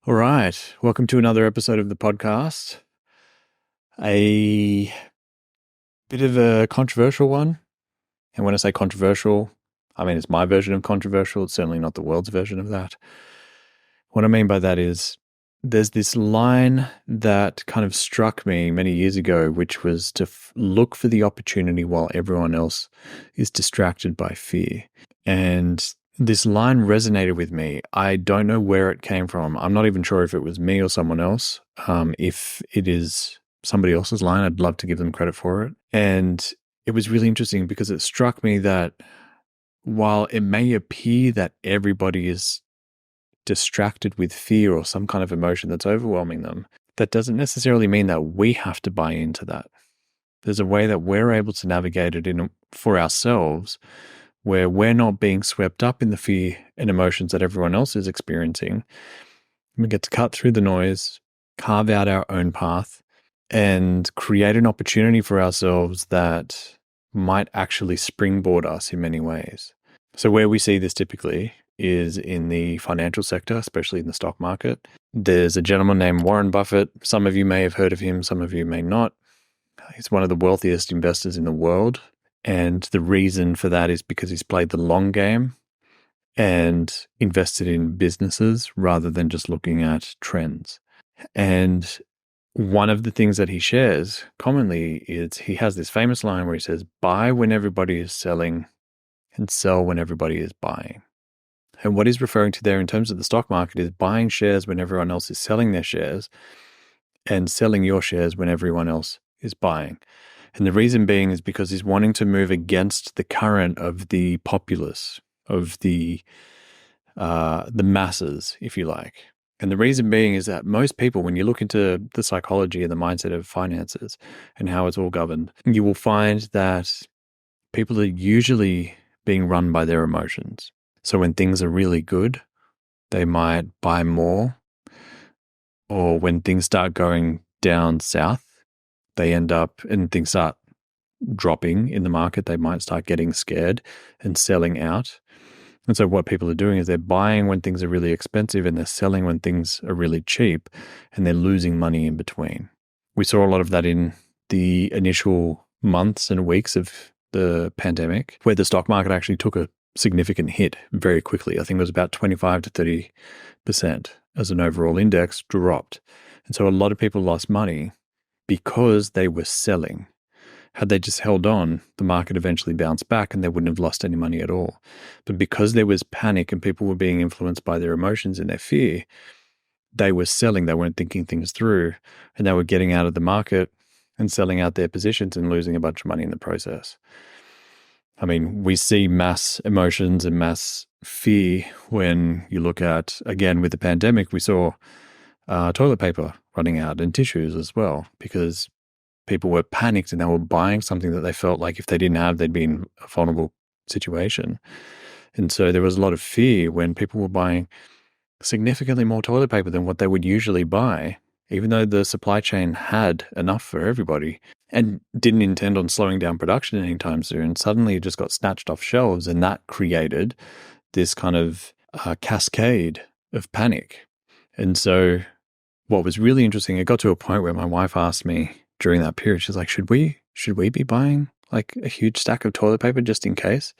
All right. Welcome to another episode of the podcast. A bit of a controversial one. And when I say controversial, I mean it's my version of controversial. It's certainly not the world's version of that. What I mean by that is there's this line that kind of struck me many years ago, which was to look for the opportunity while everyone else is distracted by fear. And this line resonated with me. I don't know where it came from. I'm not even sure if it was me or someone else. If it is somebody else's line, I'd love to give them credit for it. And it was really interesting because it struck me that while it may appear that everybody is distracted with fear or some kind of emotion that's overwhelming them, that doesn't necessarily mean that we have to buy into that. There's a way that we're able to navigate it for ourselves where we're not being swept up in the fear and emotions that everyone else is experiencing. We get to cut through the noise, carve out our own path, and create an opportunity for ourselves that might actually springboard us in many ways. So where we see this typically is in the financial sector, especially in the stock market. There's a gentleman named Warren Buffett. Some of you may have heard of him, some of you may not. He's one of the wealthiest investors in the world. And the reason for that is because he's played the long game and invested in businesses rather than just looking at trends. And one of the things that he shares commonly is he has this famous line where he says, buy when everybody is selling and sell when everybody is buying. And what he's referring to there in terms of the stock market is buying shares when everyone else is selling their shares and selling your shares when everyone else is buying. And the reason being is because he's wanting to move against the current of the populace, of the masses, if you like. And the reason being is that most people, when you look into the psychology and the mindset of finances and how it's all governed, you will find that people are usually being run by their emotions. So when things are really good, they might buy more. Or when things start going down south, they end up and things start dropping in the market, they might start getting scared and selling out. And so what people are doing is they're buying when things are really expensive and they're selling when things are really cheap, and they're losing money in between. We saw a lot of that in the initial months and weeks of the pandemic, where the stock market actually took a significant hit very quickly. I think it was about 25 to 30% as an overall index dropped. And so a lot of people lost money because they were selling. Had they just held on, the market eventually bounced back and they wouldn't have lost any money at all. But because there was panic and people were being influenced by their emotions and their fear, they were selling. They weren't thinking things through, and they were getting out of the market and selling out their positions and losing a bunch of money in the process. I mean, we see mass emotions and mass fear when you look at, again, with the pandemic, we saw toilet paper running out and tissues as well, because people were panicked and they were buying something that they felt like if they didn't have, they'd be in a vulnerable situation. And so there was a lot of fear when people were buying significantly more toilet paper than what they would usually buy, even though the supply chain had enough for everybody and didn't intend on slowing down production anytime soon. Suddenly it just got snatched off shelves, and that created this kind of cascade of panic. And so what was really interesting, it got to a point where my wife asked me during that period, she's like, should we be buying like a huge stack of toilet paper just in case?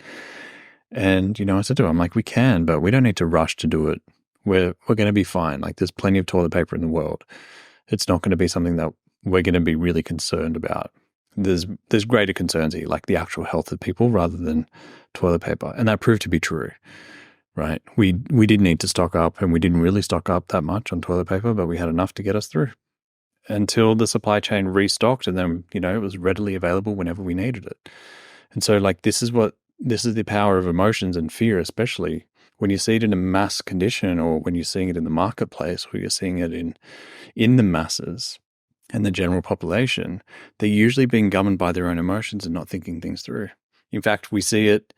And, I said to her, I'm like, we can, but we don't need to rush to do it. We're going to be fine. Like, there's plenty of toilet paper in the world. It's not going to be something that we're going to be really concerned about. There's greater concerns here, like the actual health of people rather than toilet paper. And that proved to be true, right? We did need to stock up, and we didn't really stock up that much on toilet paper, but we had enough to get us through until the supply chain restocked, and then, it was readily available whenever we needed it. And so this is the power of emotions and fear, especially when you see it in a mass condition, or when you're seeing it in the marketplace, or you're seeing it in the masses and the general population. They're usually being governed by their own emotions and not thinking things through. In fact, we see it,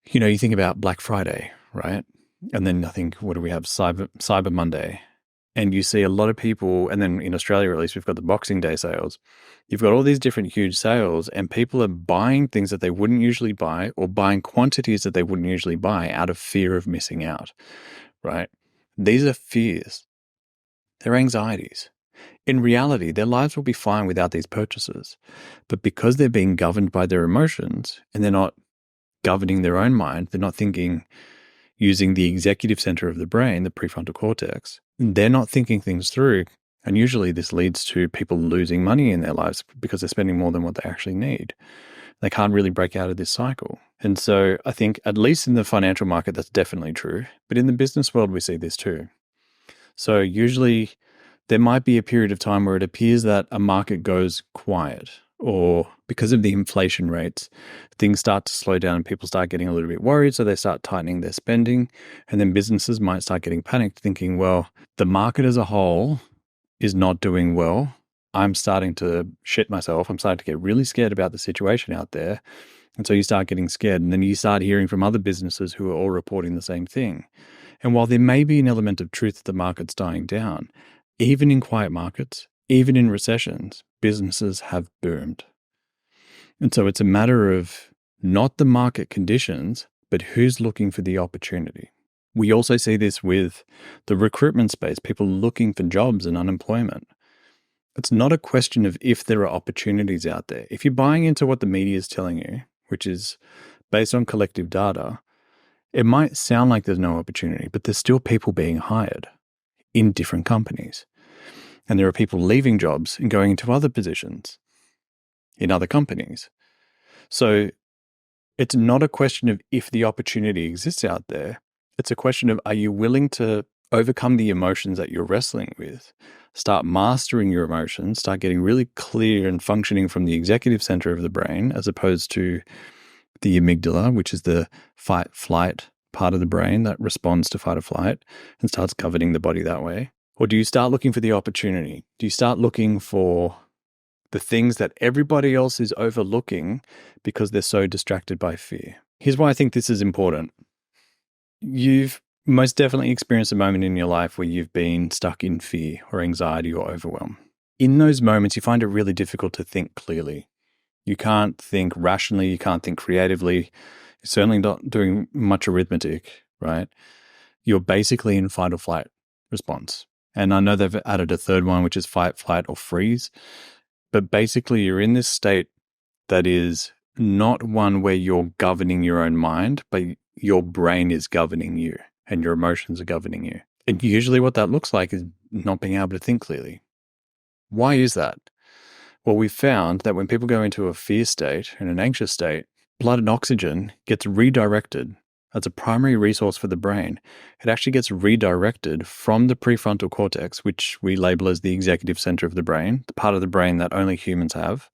you think about Black Friday, right? And then I think, what do we have? Cyber Monday. And you see a lot of people, and then in Australia, at least, we've got the Boxing Day sales. You've got all these different huge sales, and people are buying things that they wouldn't usually buy, or buying quantities that they wouldn't usually buy out of fear of missing out, right? These are fears. Their anxieties. In reality, their lives will be fine without these purchases. But because they're being governed by their emotions and they're not governing their own mind, they're not thinking using the executive center of the brain, the prefrontal cortex, they're not thinking things through. And usually this leads to people losing money in their lives because they're spending more than what they actually need. They can't really break out of this cycle. And so I think, at least in the financial market, that's definitely true. But in the business world, we see this too. So usually there might be a period of time where it appears that a market goes quiet, or because of the inflation rates, things start to slow down and people start getting a little bit worried. So they start tightening their spending. And then businesses might start getting panicked, thinking, well, the market as a whole is not doing well. I'm starting to shit myself. I'm starting to get really scared about the situation out there. And so you start getting scared. And then you start hearing from other businesses who are all reporting the same thing. And while there may be an element of truth that the market's dying down, even in quiet markets, even in recessions, businesses have boomed. And so it's a matter of not the market conditions, but who's looking for the opportunity. We also see this with the recruitment space, people looking for jobs and unemployment. It's not a question of if there are opportunities out there. If you're buying into what the media is telling you, which is based on collective data, it might sound like there's no opportunity, but there's still people being hired in different companies. And there are people leaving jobs and going into other positions in other companies. So it's not a question of if the opportunity exists out there. It's a question of, are you willing to overcome the emotions that you're wrestling with, start mastering your emotions, start getting really clear and functioning from the executive center of the brain, as opposed to the amygdala, which is the fight-flight part of the brain that responds to fight or flight and starts governing the body that way? Or do you start looking for the opportunity? Do you start looking for the things that everybody else is overlooking because they're so distracted by fear? Here's why I think this is important. You've most definitely experienced a moment in your life where you've been stuck in fear or anxiety or overwhelm. In those moments, you find it really difficult to think clearly. You can't think rationally. You can't think creatively. You're certainly not doing much arithmetic, right? You're basically in fight or flight response. And I know they've added a third one, which is fight, flight, or freeze. But basically, you're in this state that is not one where you're governing your own mind, but your brain is governing you and your emotions are governing you. And usually what that looks like is not being able to think clearly. Why is that? Well, we've found that when people go into a fear state and an anxious state, blood and oxygen gets redirected as a primary resource for the brain. It actually gets redirected from the prefrontal cortex, which we label as the executive center of the brain, the part of the brain that only humans have,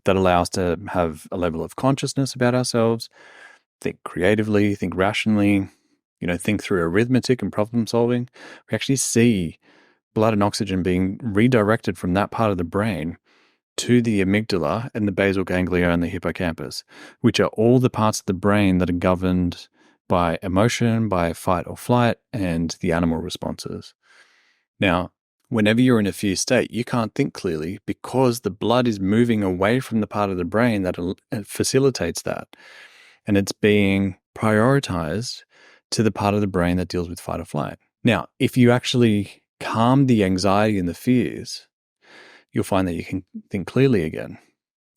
that allows us to have a level of consciousness about ourselves, think creatively, think rationally, think through arithmetic and problem solving. We actually see blood and oxygen being redirected from that part of the brain to the amygdala and the basal ganglia and the hippocampus, which are all the parts of the brain that are governed by emotion, by fight or flight, and the animal responses. Now, whenever you're in a fear state, you can't think clearly because the blood is moving away from the part of the brain that facilitates that. And it's being prioritized to the part of the brain that deals with fight or flight. Now, if you actually calm the anxiety and the fears, you'll find that you can think clearly again.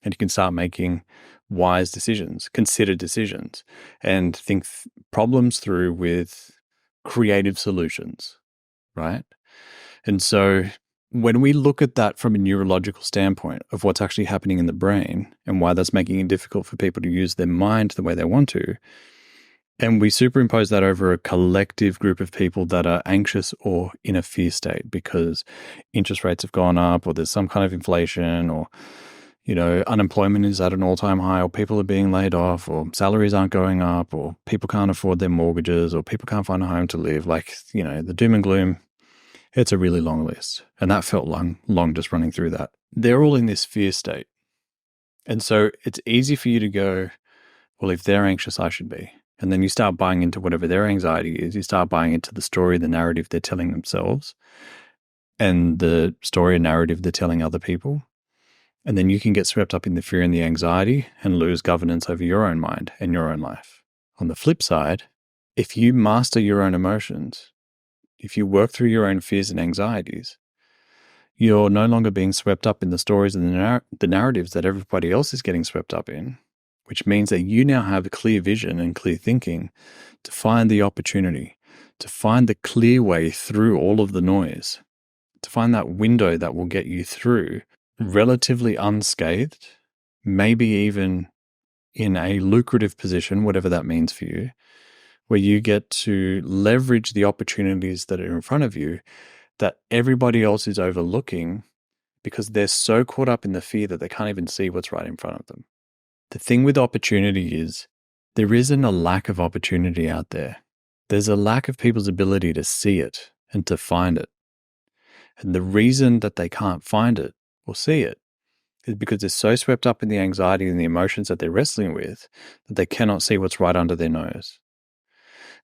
And you can start making wise decisions, considered decisions, and think problems through with creative solutions, right? And so when we look at that from a neurological standpoint of what's actually happening in the brain and why that's making it difficult for people to use their mind the way they want to, and we superimpose that over a collective group of people that are anxious or in a fear state because interest rates have gone up, or there's some kind of inflation, or unemployment is at an all-time high, or people are being laid off, or salaries aren't going up, or people can't afford their mortgages, or people can't find a home to live. The doom and gloom, it's a really long list. And that felt long just running through that. They're all in this fear state. And so it's easy for you to go, well, if they're anxious, I should be. And then you start buying into whatever their anxiety is. You start buying into the story, the narrative they're telling themselves, and the story and narrative they're telling other people. And then you can get swept up in the fear and the anxiety and lose governance over your own mind and your own life. On the flip side, if you master your own emotions, if you work through your own fears and anxieties, you're no longer being swept up in the stories and the narratives that everybody else is getting swept up in, which means that you now have a clear vision and clear thinking to find the opportunity, to find the clear way through all of the noise, to find that window that will get you through relatively unscathed, maybe even in a lucrative position, whatever that means for you, where you get to leverage the opportunities that are in front of you that everybody else is overlooking because they're so caught up in the fear that they can't even see what's right in front of them. The thing with opportunity is there isn't a lack of opportunity out there. There's a lack of people's ability to see it and to find it. And the reason that they can't find it or see it is because they're so swept up in the anxiety and the emotions that they're wrestling with that they cannot see what's right under their nose.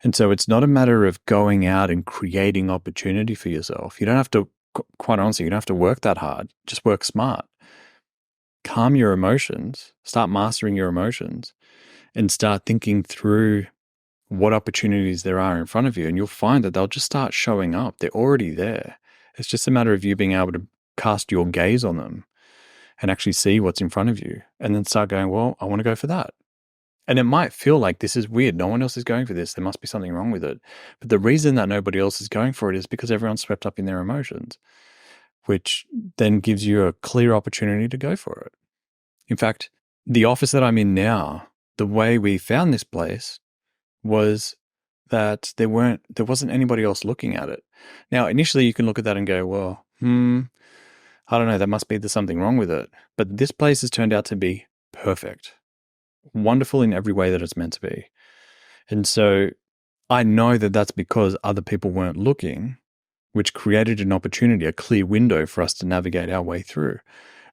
And so it's not a matter of going out and creating opportunity for yourself. You don't have to, quite honestly, you don't have to work that hard. Just work smart. Calm your emotions, start mastering your emotions, and start thinking through what opportunities there are in front of you. And you'll find that they'll just start showing up. They're already there. It's just a matter of you being able to cast your gaze on them and actually see what's in front of you and then start going, well, I want to go for that. And it might feel like this is weird. No one else is going for this. There must be something wrong with it. But the reason that nobody else is going for it is because everyone's swept up in their emotions, which then gives you a clear opportunity to go for it. In fact, the office that I'm in now, the way we found this place was that there wasn't anybody else looking at it. Now, initially you can look at that and go, well, I don't know, there's something wrong with it. But this place has turned out to be perfect. Wonderful in every way that it's meant to be. And so I know that that's because other people weren't looking, which created an opportunity, a clear window for us to navigate our way through.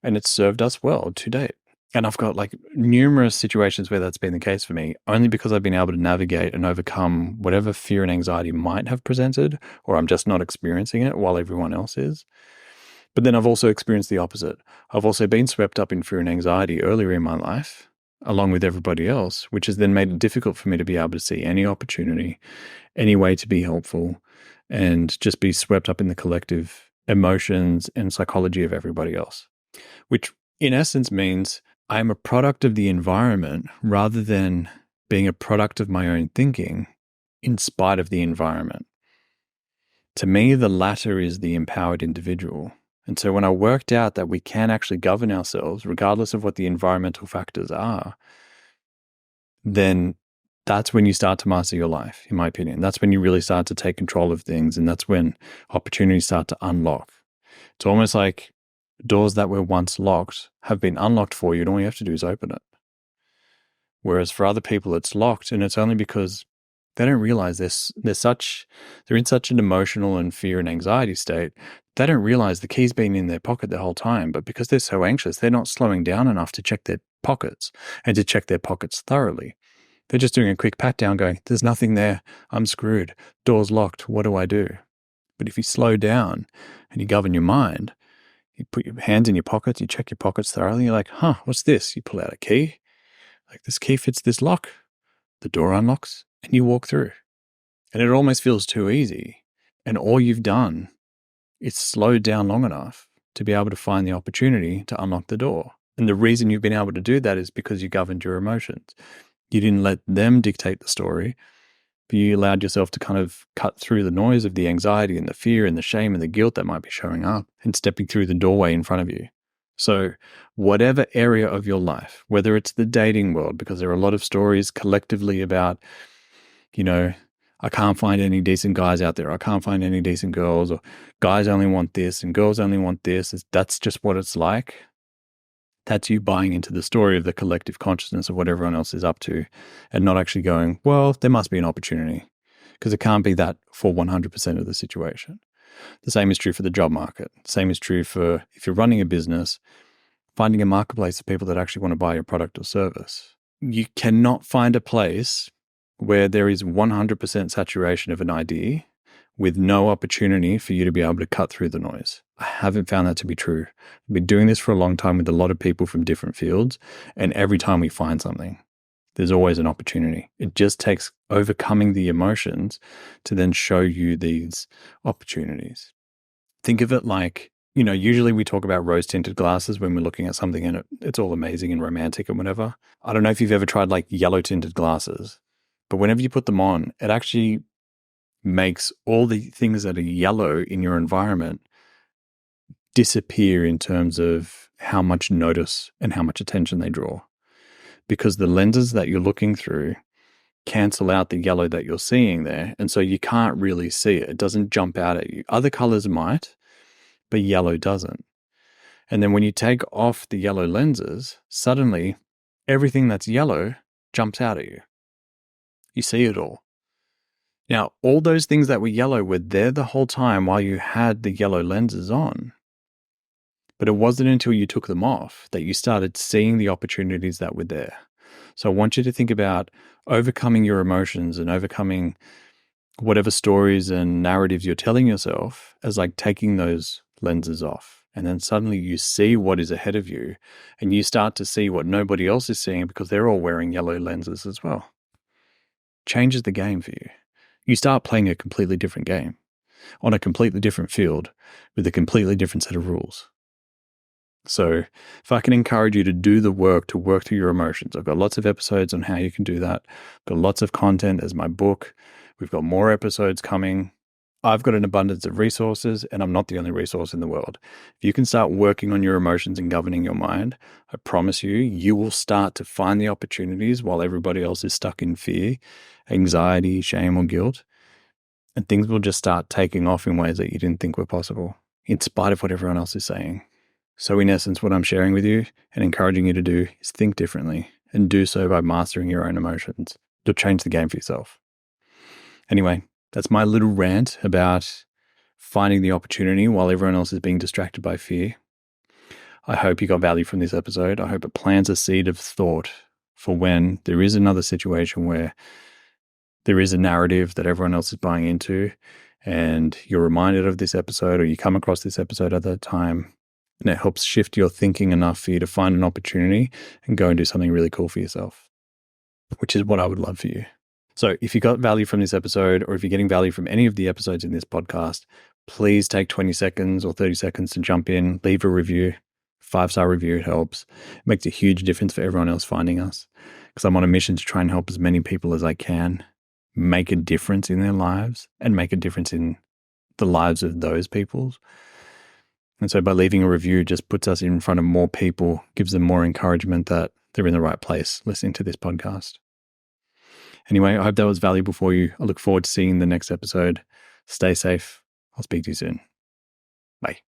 And it's served us well to date. And I've got like numerous situations where that's been the case for me, only because I've been able to navigate and overcome whatever fear and anxiety might have presented, or I'm just not experiencing it while everyone else is. But then I've also experienced the opposite. I've also been swept up in fear and anxiety earlier in my life, along with everybody else, which has then made it difficult for me to be able to see any opportunity, any way to be helpful, and just be swept up in the collective emotions and psychology of everybody else, which in essence means I'm a product of the environment rather than being a product of my own thinking in spite of the environment. To me, the latter is the empowered individual. And so when I worked out that we can actually govern ourselves regardless of what the environmental factors are, then that's when you start to master your life, in my opinion. That's when you really start to take control of things, and that's when opportunities start to unlock. It's almost like doors that were once locked have been unlocked for you, and all you have to do is open it. Whereas for other people, it's locked, and it's only because they don't realize they're in such an emotional and fear and anxiety state. They don't realize the key's been in their pocket the whole time, but because they're so anxious, they're not slowing down enough to check their pockets and to check their pockets thoroughly. They're just doing a quick pat down going, there's nothing there. I'm screwed. Door's locked. What do I do? But if you slow down and you govern your mind, you put your hands in your pockets, you check your pockets thoroughly, you're like, what's this? You pull out a key. Like, this key fits this lock. The door unlocks and you walk through. And it almost feels too easy. And all you've done is slowed down long enough to be able to find the opportunity to unlock the door. And the reason you've been able to do that is because you governed your emotions. You didn't let them dictate the story, but you allowed yourself to kind of cut through the noise of the anxiety and the fear and the shame and the guilt that might be showing up and stepping through the doorway in front of you. So whatever area of your life, whether it's the dating world, because there are a lot of stories collectively about, I can't find any decent guys out there. I can't find any decent girls, or guys only want this and girls only want this. That's just what it's like. That's you buying into the story of the collective consciousness of what everyone else is up to and not actually going, well, there must be an opportunity, because it can't be that for 100% of the situation. The same is true for the job market. The same is true for if you're running a business, finding a marketplace of people that actually want to buy your product or service. You cannot find a place where there is 100% saturation of an idea with no opportunity for you to be able to cut through the noise. I haven't found that to be true. I've been doing this for a long time with a lot of people from different fields, and every time we find something. There's always an opportunity. It just takes overcoming the emotions to then show you these opportunities. Think of it like, usually we talk about rose tinted glasses when we're looking at something and it's all amazing and romantic and whatever. I don't know if you've ever tried like yellow tinted glasses, but whenever you put them on, it actually makes all the things that are yellow in your environment disappear in terms of how much notice and how much attention they draw. Because the lenses that you're looking through cancel out the yellow that you're seeing there. And so you can't really see it. It doesn't jump out at you. Other colors might, but yellow doesn't. And then when you take off the yellow lenses, suddenly everything that's yellow jumps out at you. You see it all. Now, all those things that were yellow were there the whole time while you had the yellow lenses on. But it wasn't until you took them off that you started seeing the opportunities that were there. So I want you to think about overcoming your emotions and overcoming whatever stories and narratives you're telling yourself as like taking those lenses off. And then suddenly you see what is ahead of you and you start to see what nobody else is seeing because they're all wearing yellow lenses as well. Changes the game for you. You start playing a completely different game on a completely different field with a completely different set of rules. So if I can encourage you to do the work to work through your emotions, I've got lots of episodes on how you can do that. I've got lots of content as my book. We've got more episodes coming. I've got an abundance of resources and I'm not the only resource in the world. If you can start working on your emotions and governing your mind, I promise you, you will start to find the opportunities while everybody else is stuck in fear, anxiety, shame, or guilt. And things will just start taking off in ways that you didn't think were possible, in spite of what everyone else is saying. So in essence, what I'm sharing with you and encouraging you to do is think differently and do so by mastering your own emotions. You'll change the game for yourself. Anyway, that's my little rant about finding the opportunity while everyone else is being distracted by fear. I hope you got value from this episode. I hope it plants a seed of thought for when there is another situation where there is a narrative that everyone else is buying into and you're reminded of this episode or you come across this episode at that time. And it helps shift your thinking enough for you to find an opportunity and go and do something really cool for yourself, which is what I would love for you. So if you got value from this episode, or if you're getting value from any of the episodes in this podcast, please take 20 seconds or 30 seconds to jump in, leave a review. 5-star review, it helps. It makes a huge difference for everyone else finding us, because I'm on a mission to try and help as many people as I can make a difference in their lives and make a difference in the lives of those people. And so by leaving a review, just puts us in front of more people, gives them more encouragement that they're in the right place listening to this podcast. Anyway, I hope that was valuable for you. I look forward to seeing the next episode. Stay safe. I'll speak to you soon. Bye.